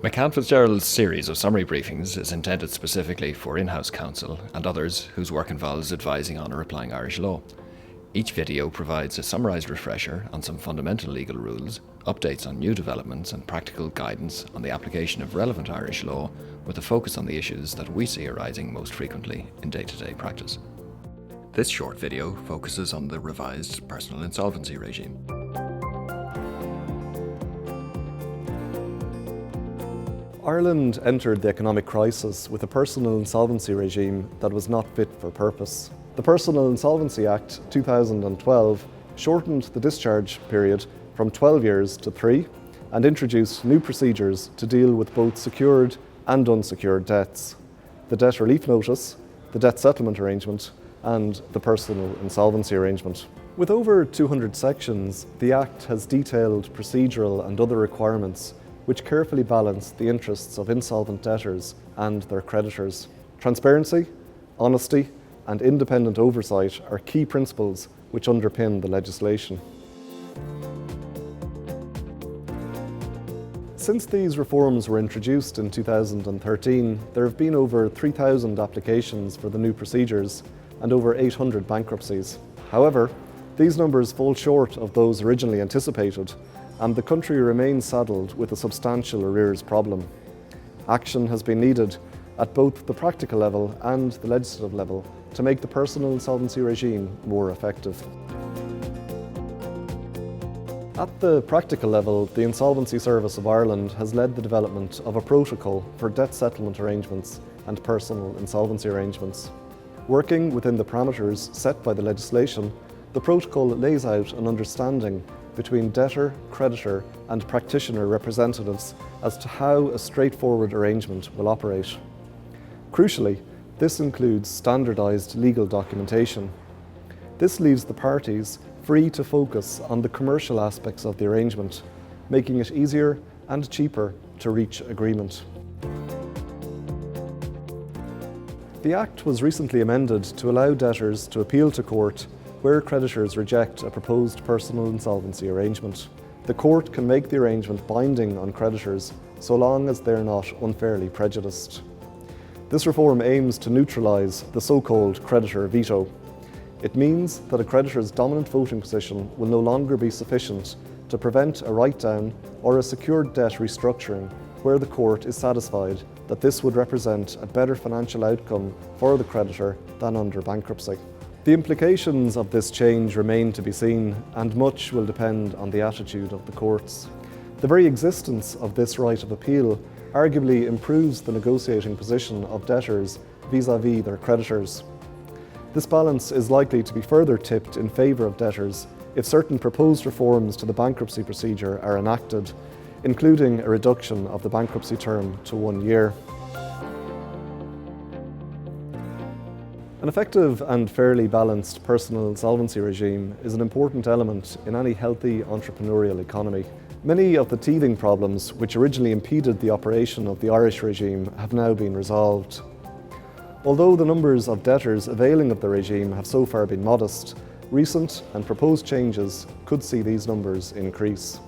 McCann FitzGerald's series of summary briefings is intended specifically for in-house counsel and others whose work involves advising on or applying Irish law. Each video provides a summarised refresher on some fundamental legal rules, updates on new developments and practical guidance on the application of relevant Irish law with a focus on the issues that we see arising most frequently in day-to-day practice. This short video focuses on the Revised Personal Insolvency Regime. Ireland entered the economic crisis with a personal insolvency regime that was not fit for purpose. The Personal Insolvency Act 2012 shortened the discharge period from 12 years to 3 and introduced new procedures to deal with both secured and unsecured debts: the debt relief notice, the debt settlement arrangement, and the personal insolvency arrangement. With over 200 sections, the Act has detailed procedural and other requirements which carefully balance the interests of insolvent debtors and their creditors. Transparency, honesty, and independent oversight are key principles which underpin the legislation. Since these reforms were introduced in 2013, there have been over 3,000 applications for the new procedures and over 800 bankruptcies. However, these numbers fall short of those originally anticipated, and the country remains saddled with a substantial arrears problem. Action has been needed at both the practical level and the legislative level to make the personal insolvency regime more effective. At the practical level, the Insolvency Service of Ireland has led the development of a protocol for debt settlement arrangements and personal insolvency arrangements. Working within the parameters set by the legislation, the protocol lays out an understanding between debtor, creditor and practitioner representatives as to how a straightforward arrangement will operate. Crucially, this includes standardised legal documentation. This leaves the parties free to focus on the commercial aspects of the arrangement, making it easier and cheaper to reach agreement. The Act was recently amended to allow debtors to appeal to court where creditors reject a proposed personal insolvency arrangement. The court can make the arrangement binding on creditors so long as they are not unfairly prejudiced. This reform aims to neutralise the so-called creditor veto. It means that a creditor's dominant voting position will no longer be sufficient to prevent a write-down or a secured debt restructuring where the court is satisfied that this would represent a better financial outcome for the creditor than under bankruptcy. The implications of this change remain to be seen, and much will depend on the attitude of the courts. The very existence of this right of appeal arguably improves the negotiating position of debtors vis-à-vis their creditors. This balance is likely to be further tipped in favour of debtors if certain proposed reforms to the bankruptcy procedure are enacted, including a reduction of the bankruptcy term to 1 year. An effective and fairly balanced personal insolvency regime is an important element in any healthy entrepreneurial economy. Many of the teething problems which originally impeded the operation of the Irish regime have now been resolved. Although the numbers of debtors availing of the regime have so far been modest, recent and proposed changes could see these numbers increase.